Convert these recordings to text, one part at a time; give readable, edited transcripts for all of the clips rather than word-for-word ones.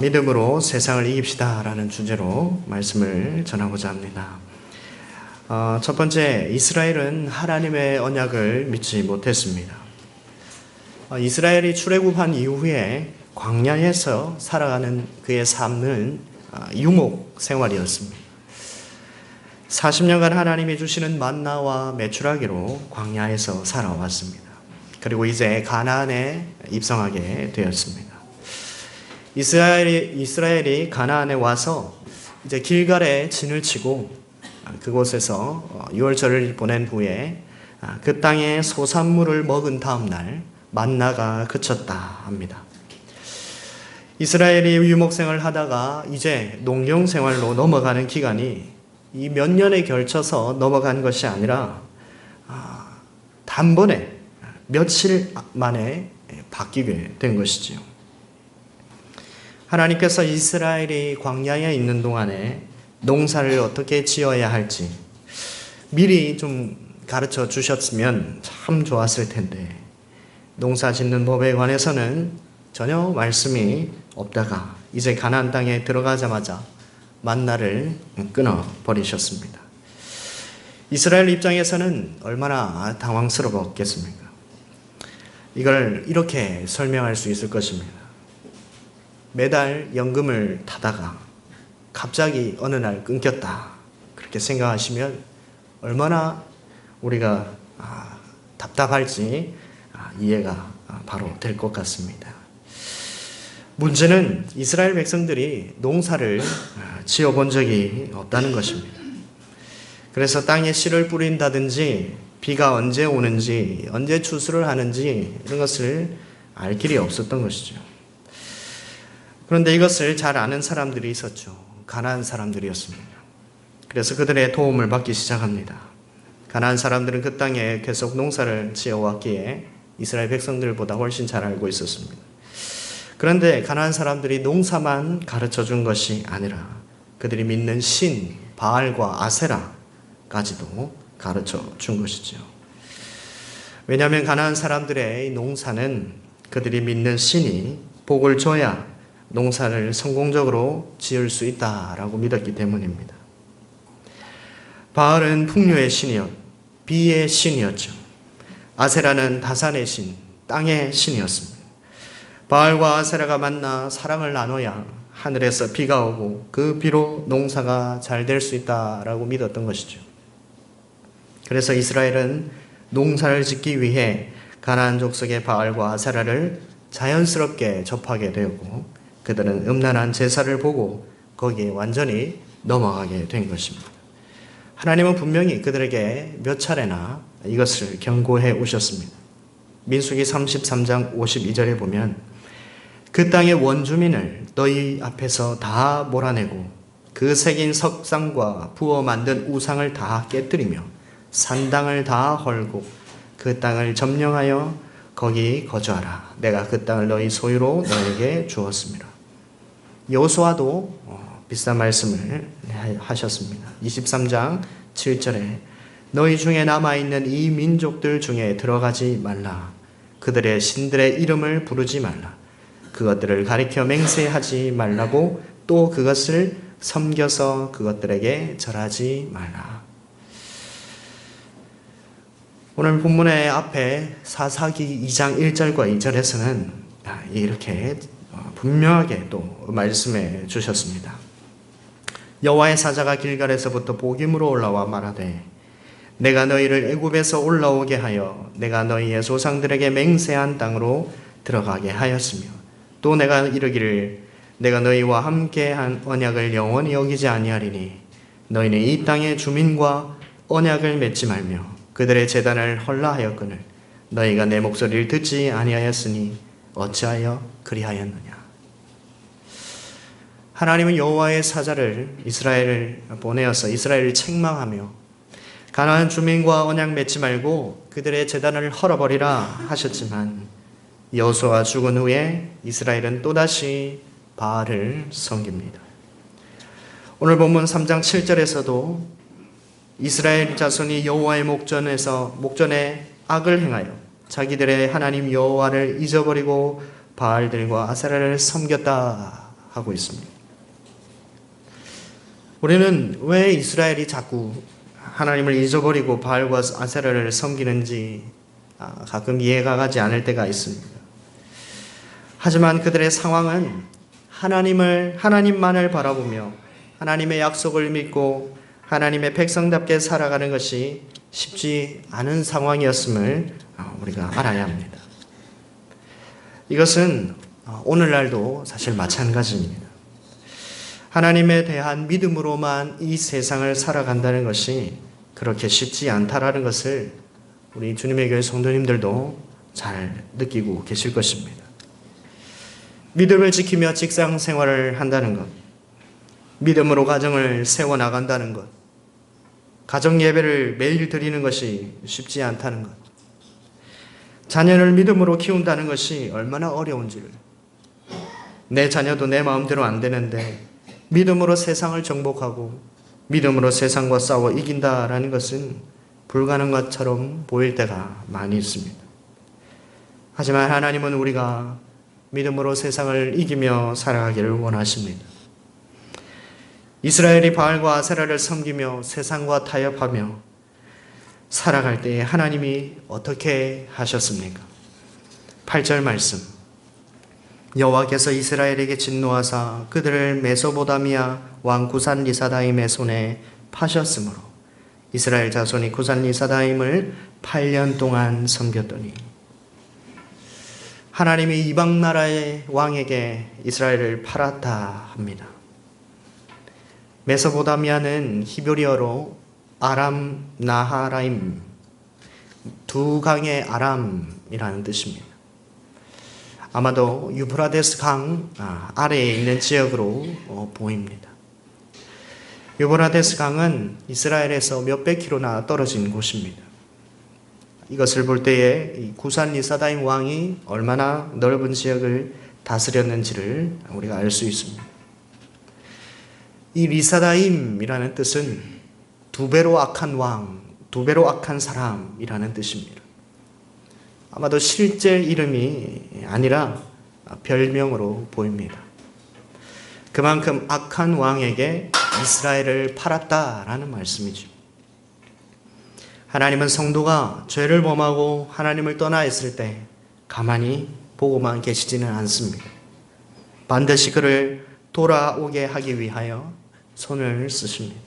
믿음으로 세상을 이깁시다 라는 주제로 말씀을 전하고자 합니다. 첫 번째, 이스라엘은 하나님의 언약을 믿지 못했습니다. 이스라엘이 출애굽한 이후에 광야에서 살아가는 그의 삶은 유목 생활이었습니다. 40년간 하나님이 주시는 만나와 메추라기로 광야에서 살아왔습니다. 그리고 이제 가나안에 입성하게 되었습니다. 이스라엘이 가나안에 와서 이제 길갈에 진을 치고 그곳에서 유월절을 보낸 후에 그 땅의 소산물을 먹은 다음 날 만나가 그쳤다 합니다. 이스라엘이 유목생활을 하다가 이제 농경생활로 넘어가는 기간이 이 몇 년에 걸쳐서 넘어간 것이 아니라 단번에 며칠 만에 바뀌게 된 것이지요. 하나님께서 이스라엘이 광야에 있는 동안에 농사를 어떻게 지어야 할지 미리 좀 가르쳐 주셨으면 참 좋았을 텐데 농사 짓는 법에 관해서는 전혀 말씀이 없다가 이제 가나안 땅에 들어가자마자 만나를 끊어버리셨습니다. 이스라엘 입장에서는 얼마나 당황스러웠겠습니까? 이걸 이렇게 설명할 수 있을 것입니다. 매달 연금을 타다가 갑자기 어느 날 끊겼다. 그렇게 생각하시면 얼마나 우리가 답답할지 이해가 바로 될 것 같습니다. 문제는 이스라엘 백성들이 농사를 지어본 적이 없다는 것입니다. 그래서 땅에 씨를 뿌린다든지 비가 언제 오는지 언제 추수를 하는지 이런 것을 알 길이 없었던 것이죠. 그런데 이것을 잘 아는 사람들이 있었죠. 가나안 사람들이었습니다. 그래서 그들의 도움을 받기 시작합니다. 가나안 사람들은 그 땅에 계속 농사를 지어왔기에 이스라엘 백성들보다 훨씬 잘 알고 있었습니다. 그런데 가나안 사람들이 농사만 가르쳐 준 것이 아니라 그들이 믿는 신, 바알과 아세라까지도 가르쳐 준 것이죠. 왜냐하면 가나안 사람들의 농사는 그들이 믿는 신이 복을 줘야 농사를 성공적으로 지을 수 있다라고 믿었기 때문입니다. 바알은 풍류의 신이었, 비의 신이었죠. 아세라는 다산의 신, 땅의 신이었습니다. 바알과 아세라가 만나 사랑을 나눠야 하늘에서 비가 오고 그 비로 농사가 잘 될 수 있다라고 믿었던 것이죠. 그래서 이스라엘은 농사를 짓기 위해 가나안 족속의 바알과 아세라를 자연스럽게 접하게 되었고 그들은 음란한 제사를 보고 거기에 완전히 넘어가게 된 것입니다. 하나님은 분명히 그들에게 몇 차례나 이것을 경고해 오셨습니다. 민수기 33장 52절에 보면 그 땅의 원주민을 너희 앞에서 다 몰아내고 그 새긴 석상과 부어 만든 우상을 다 깨뜨리며 산당을 다 헐고 그 땅을 점령하여 거기 거주하라. 내가 그 땅을 너희 소유로 너에게 주었습니다. 여호수아도 비슷한 말씀을 하셨습니다. 23장 7절에 너희 중에 남아있는 이 민족들 중에 들어가지 말라. 그들의 신들의 이름을 부르지 말라. 그것들을 가리켜 맹세하지 말라고 또 그것을 섬겨서 그것들에게 절하지 말라. 오늘 본문의 앞에 사사기 2장 1절과 2절에서는 이렇게 분명하게 또 말씀해 주셨습니다. 여호와의 사자가 길갈에서부터 복임으로 올라와 말하되 내가 너희를 애굽에서 올라오게 하여 내가 너희의 조상들에게 맹세한 땅으로 들어가게 하였으며 또 내가 이르기를 내가 너희와 함께한 언약을 영원히 여기지 아니하리니 너희는 이 땅의 주민과 언약을 맺지 말며 그들의 제단을 헐라하였거늘 너희가 내 목소리를 듣지 아니하였으니 어찌하여 그리하였느냐. 하나님은 여호와의 사자를 이스라엘을 보내어서 이스라엘을 책망하며 가나안 주민과 언약 맺지 말고 그들의 제단을 헐어버리라 하셨지만 여호수아가 죽은 후에 이스라엘은 또다시 바알을 섬깁니다. 오늘 본문 3장 7절에서도 이스라엘 자손이 여호와의 목전에 악을 행하여 자기들의 하나님 여호와를 잊어버리고 바알들과 아세라를 섬겼다 하고 있습니다. 우리는 왜 이스라엘이 자꾸 하나님을 잊어버리고 바알과 아세라를 섬기는지 가끔 이해가 가지 않을 때가 있습니다. 하지만 그들의 상황은 하나님만을 바라보며 하나님의 약속을 믿고 하나님의 백성답게 살아가는 것이 쉽지 않은 상황이었음을 우리가 알아야 합니다. 이것은 오늘날도 사실 마찬가지입니다. 하나님에 대한 믿음으로만 이 세상을 살아간다는 것이 그렇게 쉽지 않다라는 것을 우리 주님의 교회 성도님들도 잘 느끼고 계실 것입니다. 믿음을 지키며 직장 생활을 한다는 것, 믿음으로 가정을 세워나간다는 것, 가정 예배를 매일 드리는 것이 쉽지 않다는 것, 자녀를 믿음으로 키운다는 것이 얼마나 어려운지를, 내 자녀도 내 마음대로 안 되는데 믿음으로 세상을 정복하고 믿음으로 세상과 싸워 이긴다라는 것은 불가능한 것처럼 보일 때가 많이 있습니다. 하지만 하나님은 우리가 믿음으로 세상을 이기며 살아가기를 원하십니다. 이스라엘이 바알과 아세라를 섬기며 세상과 타협하며 살아갈 때에 하나님이 어떻게 하셨습니까? 8절 말씀, 여호와께서 이스라엘에게 진노하사 그들을 메소보다미아 왕 구산 리사다임의 손에 파셨으므로 이스라엘 자손이 구산 리사다임을 8년 동안 섬겼더니, 하나님이 이방 나라의 왕에게 이스라엘을 팔았다 합니다. 메소보다미아는 히브리어로 아람 나하라임, 두 강의 아람이라는 뜻입니다. 아마도 유프라데스 강 아래에 있는 지역으로 보입니다. 유프라데스 강은 이스라엘에서 몇백 킬로나 떨어진 곳입니다. 이것을 볼 때에 이 구산 리사다임 왕이 얼마나 넓은 지역을 다스렸는지를 우리가 알 수 있습니다. 이 리사다임이라는 뜻은 두 배로 악한 왕, 두 배로 악한 사람이라는 뜻입니다. 아마도 실제 이름이 아니라 별명으로 보입니다. 그만큼 악한 왕에게 이스라엘을 팔았다라는 말씀이죠. 하나님은 성도가 죄를 범하고 하나님을 떠나 있을 때 가만히 보고만 계시지는 않습니다. 반드시 그를 돌아오게 하기 위하여 손을 쓰십니다.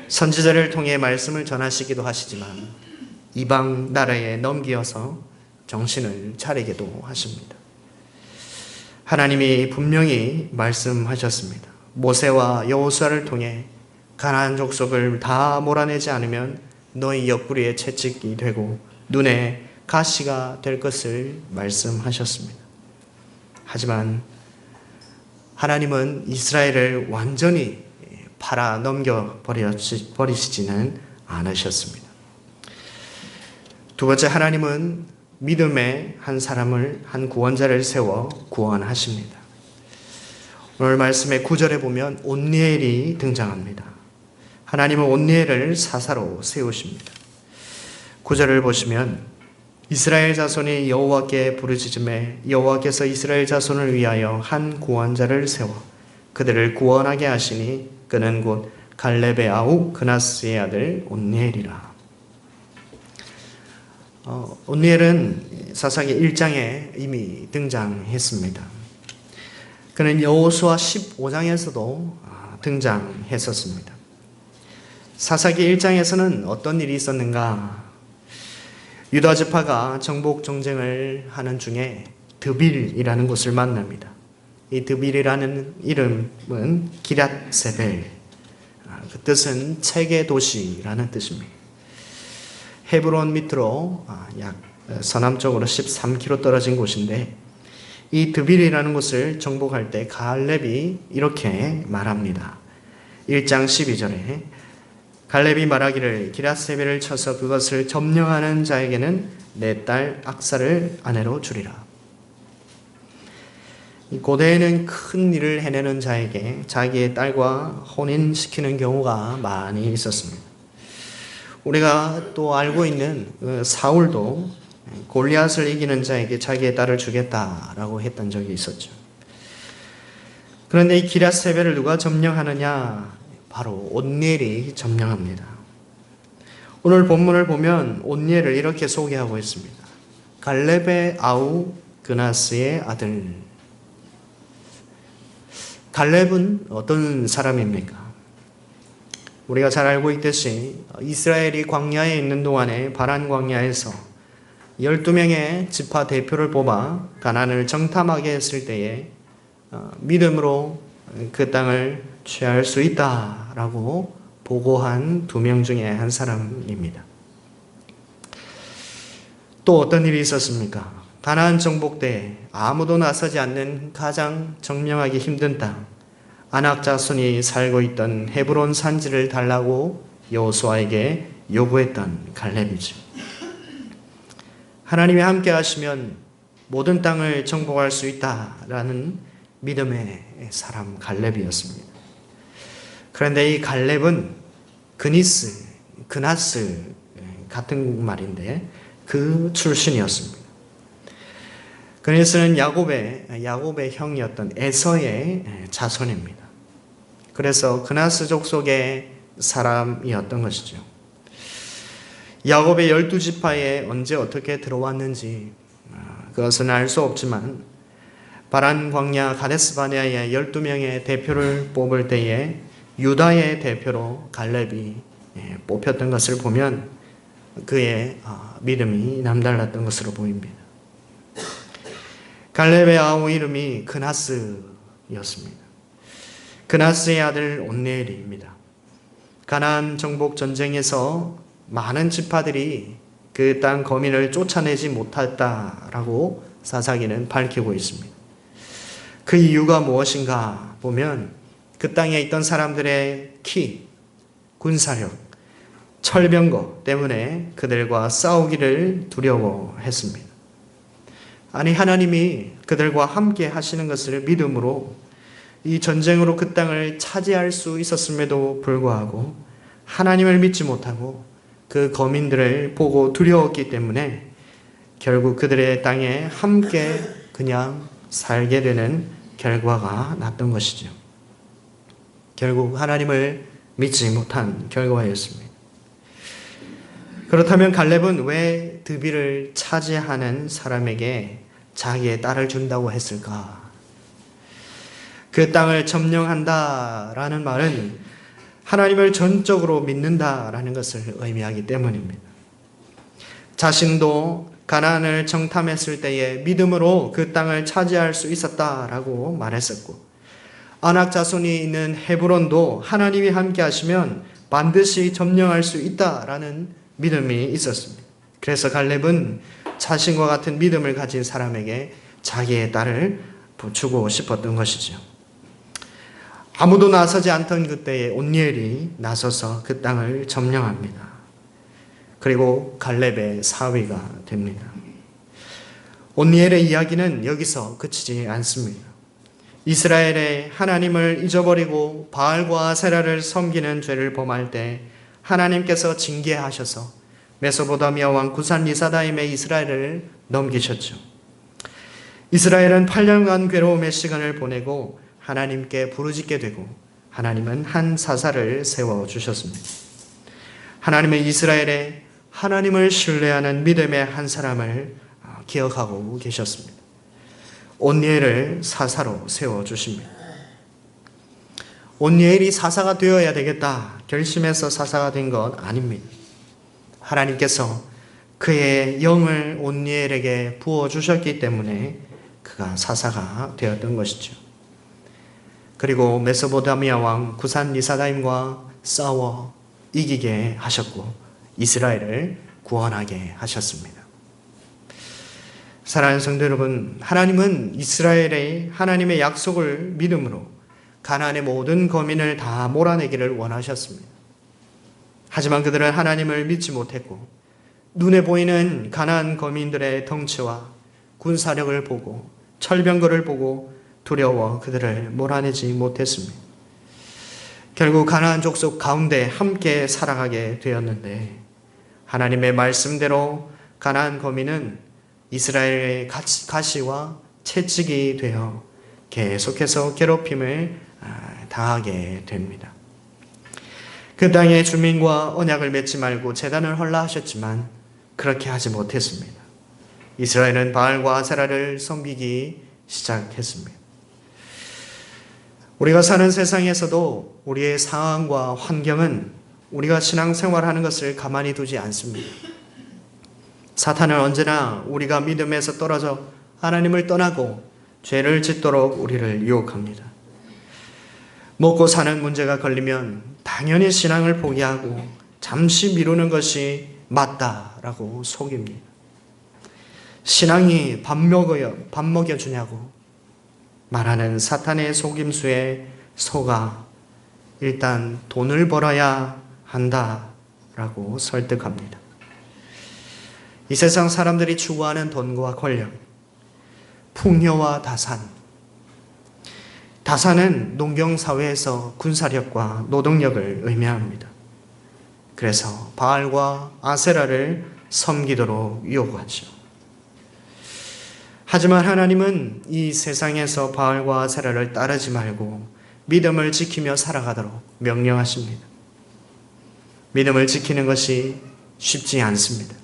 선지자를 통해 말씀을 전하시기도 하시지만 이방 나라에 넘기어서 정신을 차리게도 하십니다. 하나님이 분명히 말씀하셨습니다. 모세와 여호수아를 통해 가나안 족속을 다 몰아내지 않으면 너희 옆구리에 채찍이 되고 눈에 가시가 될 것을 말씀하셨습니다. 하지만 하나님은 이스라엘을 완전히 팔아 넘겨버리시지는 않으셨습니다. 두 번째, 하나님은 믿음의 한 사람을, 한 구원자를 세워 구원하십니다. 오늘 말씀의 9절에 보면 온니엘이 등장합니다. 하나님은 온니엘을 사사로 세우십니다. 9절을 보시면 이스라엘 자손이 여호와께 부르짖음에 여호와께서 이스라엘 자손을 위하여 한 구원자를 세워 그들을 구원하게 하시니 그는 곧 갈렙의 아우 그나스의 아들 온니엘이라. 온니엘은 사사기 1장에 이미 등장했습니다. 그는 여호수아 15장에서도 등장했었습니다. 사사기 1장에서는 어떤 일이 있었는가? 유다 지파가 정복 정쟁을 하는 중에 드빌이라는 곳을 만납니다. 이 드빌이라는 이름은 기랏세벨, 그 뜻은 책의 도시라는 뜻입니다. 헤브론 밑으로 약 서남쪽으로 13km 떨어진 곳인데, 이 드빌이라는 곳을 정복할 때 갈렙이 이렇게 말합니다. 1장 12절에 갈렙이 말하기를 기랏세벨을 쳐서 그것을 점령하는 자에게는 내 딸 악사를 아내로 주리라. 고대에는 큰 일을 해내는 자에게 자기의 딸과 혼인시키는 경우가 많이 있었습니다. 우리가 또 알고 있는 사울도 골리앗을 이기는 자에게 자기의 딸을 주겠다라고 했던 적이 있었죠. 그런데 이 기럇세벨을 누가 점령하느냐? 바로 온니엘이 점령합니다. 오늘 본문을 보면 온니엘을 이렇게 소개하고 있습니다. 갈렙의 아우 그나스의 아들. 갈렙은 어떤 사람입니까? 우리가 잘 알고 있듯이 이스라엘이 광야에 있는 동안에 바란 광야에서 12명의 지파 대표를 뽑아 가나안을 정탐하게 했을 때에 믿음으로 그 땅을 취할 수 있다라고 보고한 2명 중에 한 사람입니다. 또 어떤 일이 있었습니까? 가나안 정복 때 아무도 나서지 않는 가장 정령하기 힘든 땅, 아낙 자손이 살고 있던 헤브론 산지를 달라고 여호수아에게 요구했던 갈렙이죠. 하나님이 함께 하시면 모든 땅을 정복할 수 있다라는 믿음의 사람 갈렙이었습니다. 그런데 이 갈렙은 그나스 같은 말인데 그 출신이었습니다. 그나스는 야곱의 형이었던 에서의 자손입니다. 그래서 그나스 족속의 사람이었던 것이죠. 야곱의 12지파에 언제 어떻게 들어왔는지 그것은 알 수 없지만 바란 광야 가데스 바네아의 12명의 대표를 뽑을 때에 유다의 대표로 갈렙이 뽑혔던 것을 보면 그의 믿음이 남달랐던 것으로 보입니다. 갈렙의 아우 이름이 그나스였습니다. 그나스의 아들 온니엘입니다. 가나안 정복 전쟁에서 많은 지파들이 그 땅 거민을 쫓아내지 못했다라고 사사기는 밝히고 있습니다. 그 이유가 무엇인가 보면 그 땅에 있던 사람들의 키, 군사력, 철병거 때문에 그들과 싸우기를 두려워했습니다. 아니 하나님이 그들과 함께 하시는 것을 믿음으로 이 전쟁으로 그 땅을 차지할 수 있었음에도 불구하고 하나님을 믿지 못하고 그 거민들을 보고 두려웠기 때문에 결국 그들의 땅에 함께 그냥 살게 되는 결과가 났던 것이죠. 결국 하나님을 믿지 못한 결과였습니다. 그렇다면 갈렙은 왜 드비를 차지하는 사람에게 자기의 딸을 준다고 했을까? 그 땅을 점령한다라는 말은 하나님을 전적으로 믿는다라는 것을 의미하기 때문입니다. 자신도 가나안을 정탐했을 때에 믿음으로 그 땅을 차지할 수 있었다라고 말했었고, 아낙 자손이 있는 헤브론도 하나님이 함께 하시면 반드시 점령할 수 있다라는 믿음이 있었습니다. 그래서 갈렙은 자신과 같은 믿음을 가진 사람에게 자기의 딸을 주고 싶었던 것이죠. 아무도 나서지 않던 그때에 온니엘이 나서서 그 땅을 점령합니다. 그리고 갈렙의 사위가 됩니다. 온니엘의 이야기는 여기서 그치지 않습니다. 이스라엘의 하나님을 잊어버리고 바알과 아세라를 섬기는 죄를 범할 때 하나님께서 징계하셔서 메소포타미아 왕 구산 리사다임에 이스라엘을 넘기셨죠. 이스라엘은 8년간 괴로움의 시간을 보내고 하나님께 부르짖게 되고 하나님은 한 사사를 세워주셨습니다. 하나님은 이스라엘에 하나님을 신뢰하는 믿음의 한 사람을 기억하고 계셨습니다. 온니엘을 사사로 세워주십니다. 온니엘이 사사가 되어야 되겠다 결심해서 사사가 된 건 아닙니다. 하나님께서 그의 영을 온니엘에게 부어주셨기 때문에 그가 사사가 되었던 것이죠. 그리고 메소포타미아 왕 구산 리사다임과 싸워 이기게 하셨고 이스라엘을 구원하게 하셨습니다. 사랑하는 성도 여러분, 하나님은 이스라엘의 하나님의 약속을 믿음으로 가나안의 모든 거민을 다 몰아내기를 원하셨습니다. 하지만 그들은 하나님을 믿지 못했고 눈에 보이는 가나안 거민들의 덩치와 군사력을 보고 철병거를 보고 두려워 그들을 몰아내지 못했습니다. 결국 가나안 족속 가운데 함께 살아가게 되었는데 하나님의 말씀대로 가나안 거민은 이스라엘의 가시와 채찍이 되어 계속해서 괴롭힘을 당하게 됩니다. 그 땅의 주민과 언약을 맺지 말고 제단을 헐라 하셨지만 그렇게 하지 못했습니다. 이스라엘은 바알과 아세라를 섬기기 시작했습니다. 우리가 사는 세상에서도 우리의 상황과 환경은 우리가 신앙생활하는 것을 가만히 두지 않습니다. 사탄은 언제나 우리가 믿음에서 떨어져 하나님을 떠나고 죄를 짓도록 우리를 유혹합니다. 먹고 사는 문제가 걸리면 당연히 신앙을 포기하고 잠시 미루는 것이 맞다라고 속입니다. 신앙이 밥 먹여주냐고 말하는 사탄의 속임수에 속아 일단 돈을 벌어야 한다라고 설득합니다. 이 세상 사람들이 추구하는 돈과 권력, 풍요와 다산. 다산은 농경사회에서 군사력과 노동력을 의미합니다. 그래서 바알과 아세라를 섬기도록 유혹하죠. 하지만 하나님은 이 세상에서 바알과 아세라를 따르지 말고 믿음을 지키며 살아가도록 명령하십니다. 믿음을 지키는 것이 쉽지 않습니다.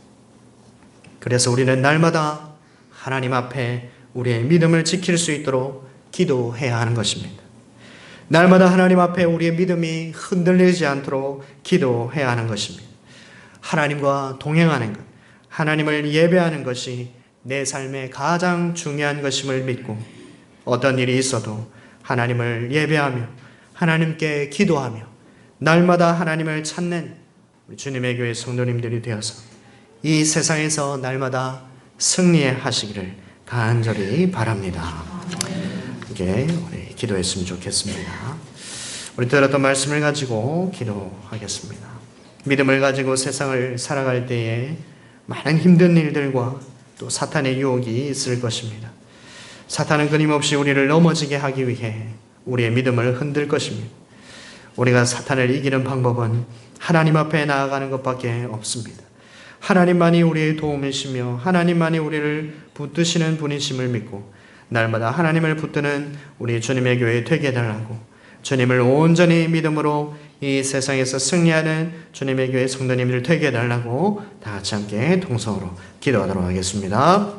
그래서 우리는 날마다 하나님 앞에 우리의 믿음을 지킬 수 있도록 기도해야 하는 것입니다. 날마다 하나님 앞에 우리의 믿음이 흔들리지 않도록 기도해야 하는 것입니다. 하나님과 동행하는 것, 하나님을 예배하는 것이 내 삶의 가장 중요한 것임을 믿고 어떤 일이 있어도 하나님을 예배하며 하나님께 기도하며 날마다 하나님을 찾는 우리 주님의 교회 성도님들이 되어서 이 세상에서 날마다 승리하시기를 간절히 바랍니다. 이게 우리 기도했으면 좋겠습니다. 우리 들었던 말씀을 가지고 기도하겠습니다. 믿음을 가지고 세상을 살아갈 때에 많은 힘든 일들과 또 사탄의 유혹이 있을 것입니다. 사탄은 끊임없이 우리를 넘어지게 하기 위해 우리의 믿음을 흔들 것입니다. 우리가 사탄을 이기는 방법은 하나님 앞에 나아가는 것밖에 없습니다. 하나님만이 우리의 도움이시며 하나님만이 우리를 붙드시는 분이심을 믿고 날마다 하나님을 붙드는 우리 주님의 교회 되게 해달라고 주님을 온전히 믿음으로 이 세상에서 승리하는 주님의 교회 성도님들 되게 해달라고 다 같이 함께 동성으로 기도하도록 하겠습니다.